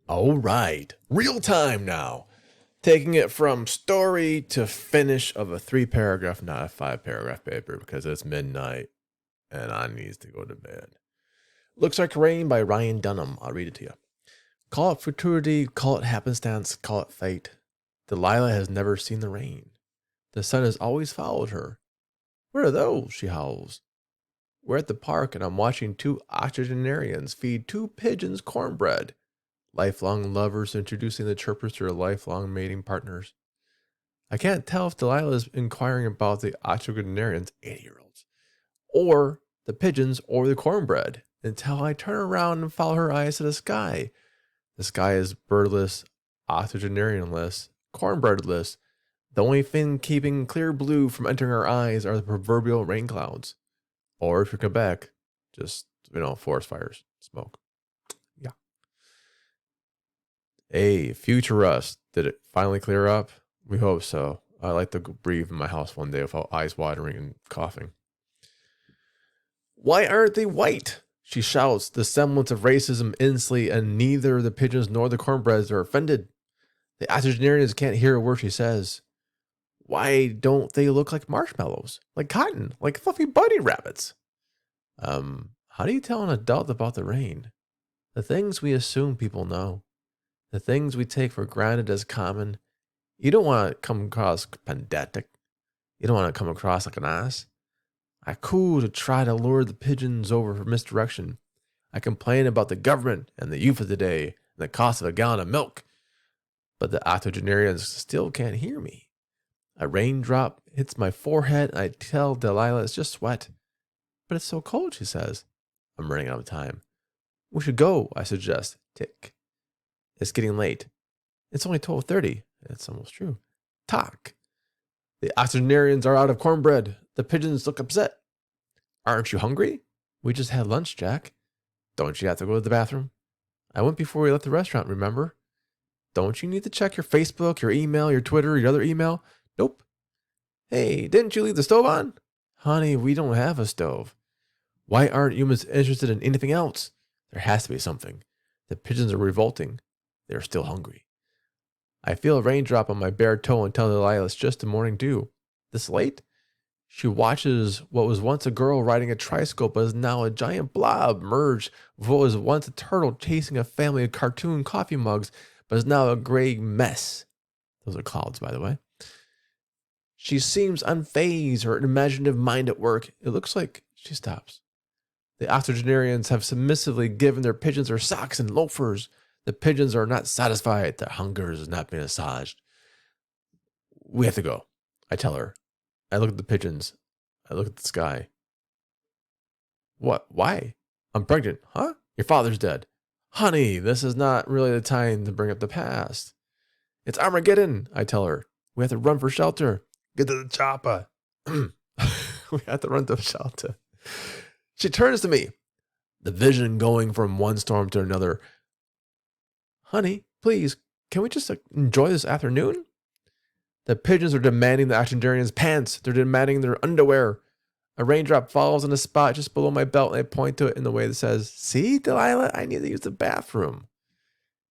All right, real time now. Taking it from story to finish of a 3 paragraph, not a 5 paragraph paper because it's midnight and I need to go to bed. Looks Like Rain by Ryan Dunham. I'll read it to you. Call it futurity, call it happenstance, call it fate. Delilah has never seen the rain. The sun has always followed her. Where are those? She howls. We're at the park and I'm watching 2 octogenarians feed 2 pigeons cornbread. Lifelong lovers introducing the chirpers to their lifelong mating partners. I can't tell if Delilah is inquiring about the octogenarians, 80-year-olds, or the pigeons or the cornbread, until I turn around and follow her eyes to the sky. The sky is birdless, octogenarianless, cornbreadless. The only thing keeping clear blue from entering our eyes are the proverbial rain clouds. Or if you're Quebec, just, forest fires, smoke. Yeah. Hey, future us. Did it finally clear up? We hope so. I like to breathe in my house one day without eyes watering and coughing. Why aren't they white? She shouts, the semblance of racism instantly, and neither the pigeons nor the cornbreads are offended. The octogenarians can't hear a word she says. Why don't they look like marshmallows, like cotton, like fluffy bunny rabbits? How do you tell an adult about the rain? The things we assume people know, the things we take for granted as common. You don't want to come across pedantic. You don't want to come across like an ass. I coo to try to lure the pigeons over for misdirection. I complain about the government and the youth of the day and the cost of a gallon of milk. But the octogenarians still can't hear me. A raindrop hits my forehead and I tell Delilah it's just sweat. But it's so cold, she says. I'm running out of time. We should go, I suggest. Tick. It's getting late. It's only 12:30. It's almost true. Talk. The octogenarians are out of cornbread. The pigeons look upset. Aren't you hungry? We just had lunch, Jack. Don't you have to go to the bathroom? I went before we left the restaurant, remember? Don't you need to check your Facebook, your email, your Twitter, your other email? Nope. Hey, didn't you leave the stove on? Honey, we don't have a stove. Why aren't humans interested in anything else? There has to be something. The pigeons are revolting. They're still hungry. I feel a raindrop on my bare toe and tell Delilah it's just the morning dew. This late? She watches what was once a girl riding a tricycle but is now a giant blob merge with what was once a turtle chasing a family of cartoon coffee mugs but is now a gray mess. Those are clouds, by the way. She seems unfazed, her imaginative mind at work. It looks like she stops. The octogenarians have submissively given their pigeons their socks and loafers. The pigeons are not satisfied. Their hunger has not been assuaged. We have to go, I tell her. I look at the pigeons. I look at the sky. What? Why? I'm pregnant. Huh? Your father's dead. Honey, this is not really the time to bring up the past. It's Armageddon, I tell her. We have to run for shelter. Get to the chopper. We have to run to shelter. She turns to me, the vision going from one storm to another. Honey, please, can we just enjoy this afternoon? The pigeons are demanding the octogenarians' pants. They're demanding their underwear. A raindrop falls on a spot just below my belt, and I point to it in the way that says, see, Delilah, I need to use the bathroom.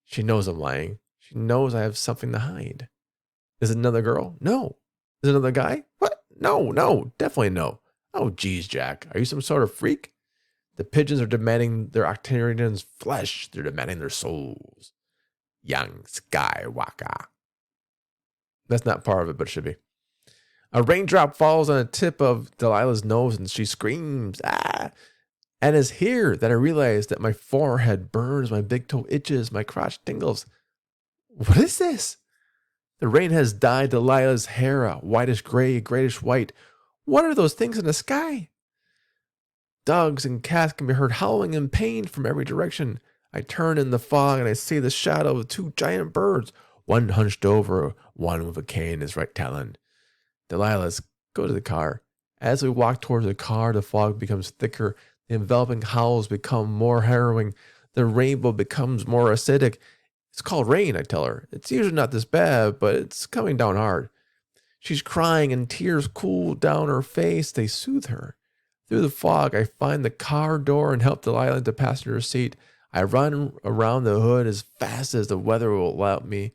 She knows I'm lying. She knows I have something to hide. Is it another girl? No. Is it another guy? What? No, definitely no. Oh, geez, Jack, are you some sort of freak? The pigeons are demanding their octogenarians' flesh. They're demanding their souls. Young Skywalker. That's not part of it, but it should be. A raindrop falls on the tip of Delilah's nose and she screams, ah! And it's here that I realize that my forehead burns, my big toe itches, my crotch tingles. What is this? The rain has dyed Delilah's hair a whitish gray, grayish white. What are those things in the sky? Dogs and cats can be heard howling in pain from every direction. I turn in the fog and I see the shadow of 2 giant birds, one hunched over, one with a cane in his right talon. Delilah's go to the car. As we walk towards the car, the fog becomes thicker. The enveloping howls become more harrowing. The rainbow becomes more acidic. It's called rain, I tell her. It's usually not this bad, but it's coming down hard. She's crying and tears cool down her face. They soothe her. Through the fog, I find the car door and help Delilah into the passenger seat. I run around the hood as fast as the weather will allow me.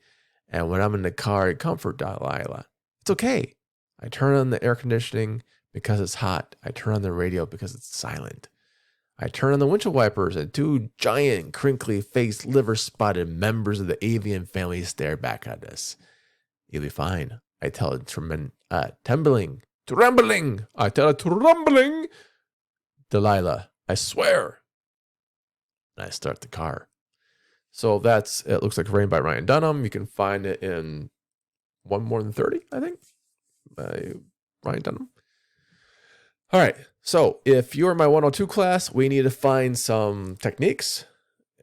And when I'm in the car, I comfort Delilah. It's okay. I turn on the air conditioning because it's hot. I turn on the radio because it's silent. I turn on the windshield wipers and two giant, crinkly-faced, liver-spotted members of the avian family stare back at us. You'll be fine. I tell it trembling. I tell it trembling. Delilah, I swear. And I start the car. So that's It Looks Like Rain by Ryan Dunham. You can find it in One More Than 30, I think, by Ryan Dunham. All right. So if you're in my 102 class, we need to find some techniques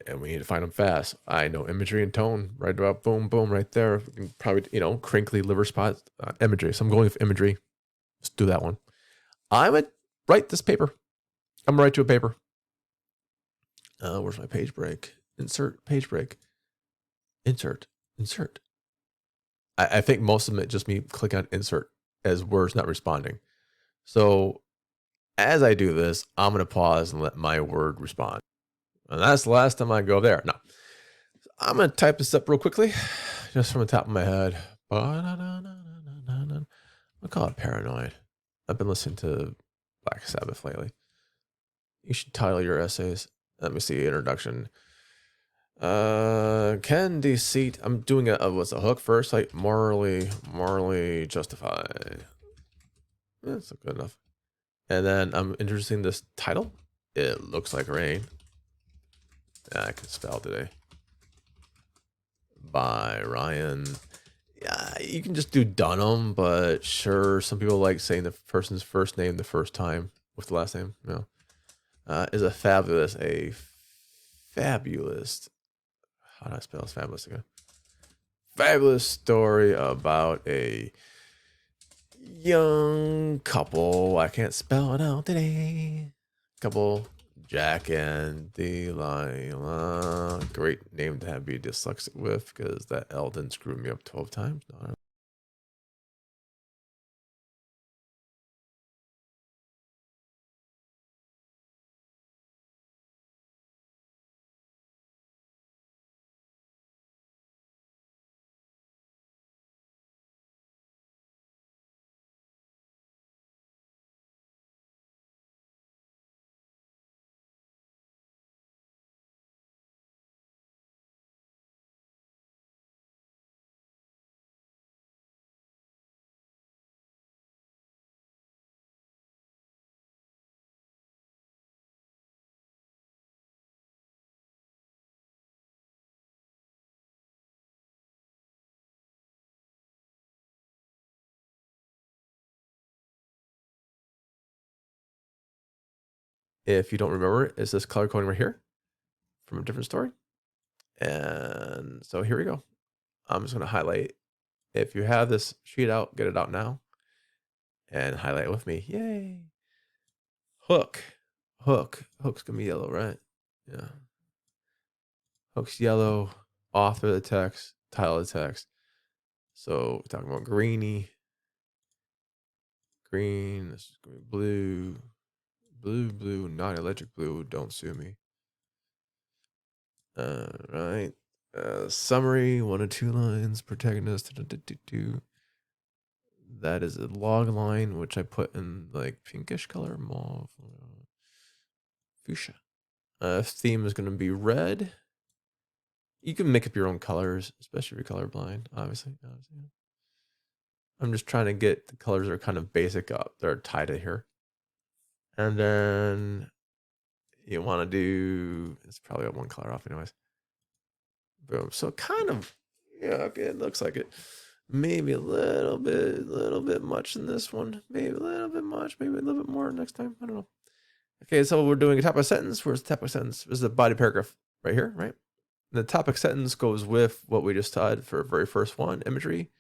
and we need to find them fast. I know imagery and tone, right about boom, boom, right there. Probably, crinkly liver spot imagery. So I'm going with imagery. Let's do that one. I'm going to write this paper. I'm going to write to a paper. Where's my page break? Insert page break. Insert. I think most of it just me clicking on insert as words not responding. So as I do this, I'm going to pause and let my word respond. And that's the last time I go there. No. I'm going to type this up real quickly, just from the top of my head. I'll call it Paranoid. I've been listening to Black Sabbath lately. You should title your essays. Let me see, introduction. Can deceit. I'm doing what's a hook first, like morally justified. That's good enough. And then I'm introducing this title. It Looks Like Rain. I can spell today. By Ryan. Yeah, you can just do Dunham, but sure, some people like saying the person's first name the first time with the last name. No. Is a fabulous. How do I spell fabulous again? Fabulous story about a young couple. I can't spell it out today. Couple, Jack and Delilah. Great name to be dyslexic with because that L didn't screw me up 12 times. No. If you don't remember it, it's this color coding right here from a different story. And so here we go. I'm just going to highlight. If you have this sheet out, get it out now. And highlight it with me. Yay. Hook. Hook's going to be yellow, right? Yeah. Hook's yellow. Author of the text. Title of the text. So we're talking about green. This is going to be blue. Blue, not electric blue. Don't sue me. Right. Summary, 1 or 2 lines. Protagonist. That is a log line, which I put in like pinkish color, mauve, fuchsia. Theme is going to be red. You can make up your own colors, especially if you're colorblind, obviously. I'm just trying to get the colors that are kind of basic up. They're tied to here. And then you want to do, it's probably got one color off anyways. Boom. So kind of, yeah, okay, it looks like it. Maybe a little bit much in this one. Maybe a little bit much, maybe a little bit more next time. I don't know. Okay, so we're doing a topic sentence. Where's the topic sentence? This is the body paragraph right here, right? The topic sentence goes with what we just taught for very first one, imagery.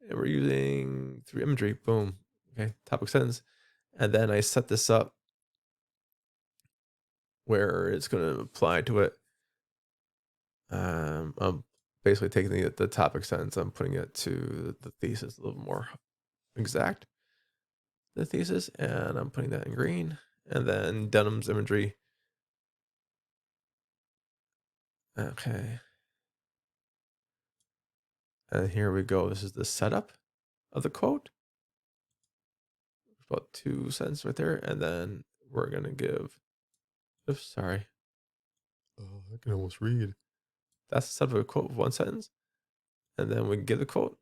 And we're using 3 imagery. Boom. Okay, topic sentence. And then I set this up where it's going to apply to it. I'm basically taking the topic sentence, I'm putting it to the thesis a little more exact. The thesis, and I'm putting that in green. And then Dunham's imagery. Okay. And here we go. This is the setup of the quote. About 2 cents right there. And then we're going to give, oops, sorry. Oh, I can almost read. That's the setup of a quote with 1 sentence. And then we give the quote.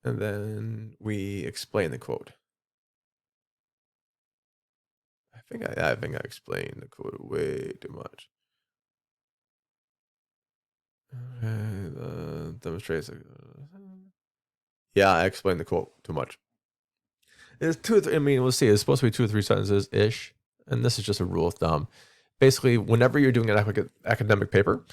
And then we explain the quote. I think I explained the quote way too much. Okay, demonstrates. Yeah, I explained the quote too much. It's 2 or 3. I mean, let's see. It's supposed to be 2 or 3 sentences ish, and this is just a rule of thumb. Basically, whenever you're doing an academic paper,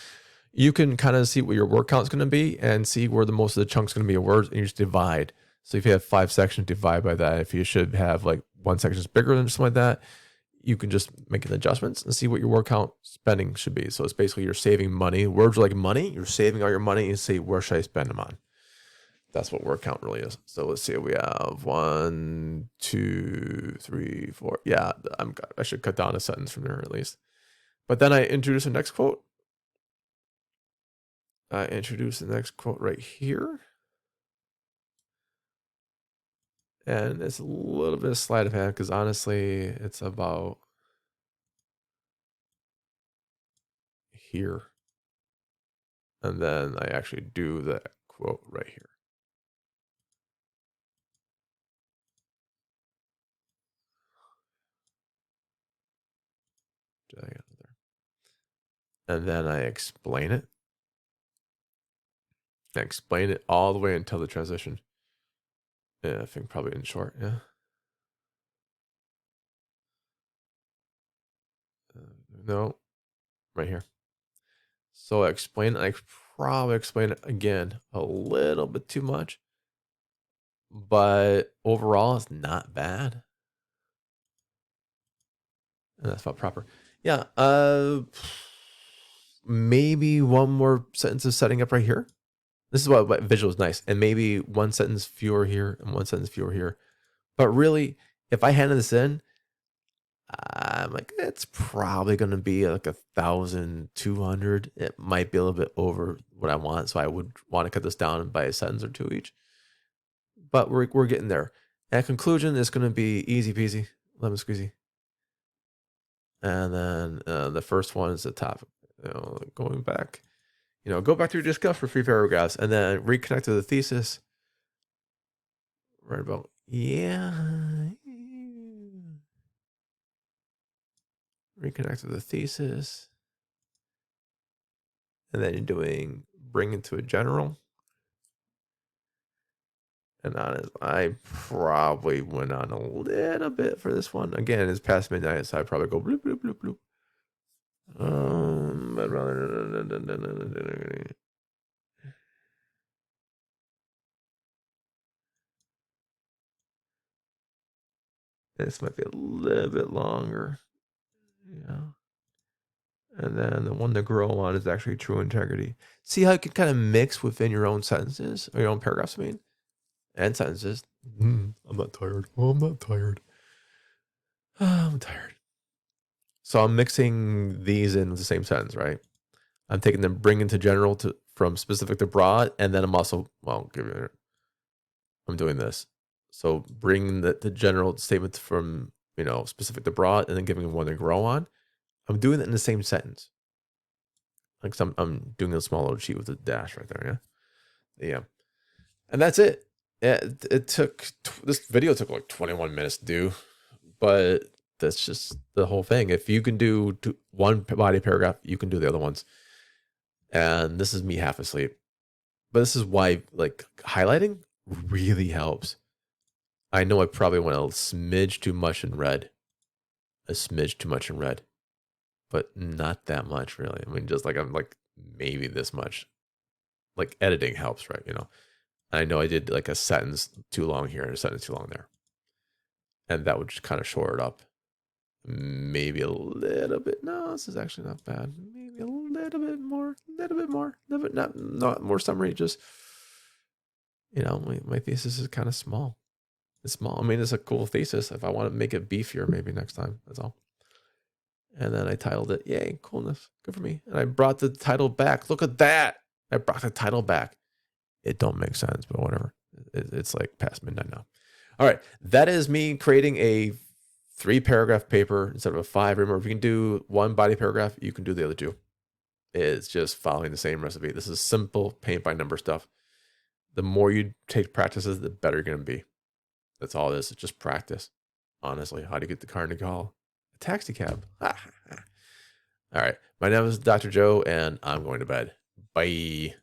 you can kind of see what your word count is going to be and see where the most of the chunk's going to be a word, and you just divide. So if you have 5 sections, divide by that. If you should have like 1 section is bigger than something like that, you can just make the adjustments and see what your word count spending should be. So it's basically you're saving money. Words are like money. You're saving all your money and say, where should I spend them on? That's what word count really is. So let's see. We have 1, 2, 3, 4. Yeah, I should cut down a sentence from there at least. But then I introduce the next quote. I introduce the next quote right here. And it's a little bit of sleight of hand because honestly, it's about here. And then I actually do the quote right here. And then I explain it. I explain it all the way until the transition. Yeah, I think probably in short, yeah. No, right here. So I probably explain it again a little bit too much, but overall it's not bad. And that's about proper. Yeah, maybe one more sentence of setting up right here. This is what visual is nice. And maybe 1 sentence fewer here and 1 sentence fewer here. But really, if I handed this in, I'm like, it's probably going to be like 1,200. It might be a little bit over what I want. So I would want to cut this down by a sentence or 2 each. But we're getting there. At conclusion, it's going to be easy peasy, lemon squeezy. And then the first one is the top, going back, go back to your discuss for 3 paragraphs and then reconnect to the thesis. Right about, yeah. Reconnect to the thesis. And then you're bring into a general. And honest, I probably went on a little bit for this one. Again, it's past midnight, so I probably go bloop, bloop, bloop, bloop. But this might be a little bit longer. Yeah. And then the one to grow on is actually true integrity. See how you can kind of mix within your own sentences, or your own paragraphs, I mean, and sentences. I'm not tired. Oh, I'm not tired. I'm tired. So I'm mixing these in with the same sentence, right? I'm taking them, bringing to general from specific to broad, and then I'm also, I'm doing this. So bringing the general statement from, specific to broad, and then giving them one to grow on. I'm doing it in the same sentence. Like I'm doing a small little sheet with a dash right there, yeah? Yeah. And that's it. It took, this video took like 21 minutes to do, but that's just the whole thing. If you can do one body paragraph, you can do the other ones. And this is me half asleep. But this is why, like, highlighting really helps. I know I probably went a smidge too much in red. A smidge too much in red. But not that much, really. I mean, just like, I'm like, maybe this much. Like, editing helps, right? I know I did like a sentence too long here and a sentence too long there. And that would just kind of shore it up. Maybe a little bit. No, this is actually not bad. Maybe a little bit more, not more summary. Just, my thesis is kind of small. It's small. I mean, it's a cool thesis. If I want to make it beefier, maybe next time. That's all. And then I titled it, yay, coolness. Good for me. And I brought the title back. Look at that. I brought the title back. It don't make sense, but whatever. It's like past midnight now. All right. That is me creating a 3-paragraph paper instead of a 5. Remember, if you can do 1 body paragraph, you can do the other 2. It's just following the same recipe. This is simple paint by number stuff. The more you take practices, the better you're going to be. That's all it is. It's just practice. Honestly, how do you get the car to call? A taxi cab. All right. My name is Dr. Joe, and I'm going to bed. Bye.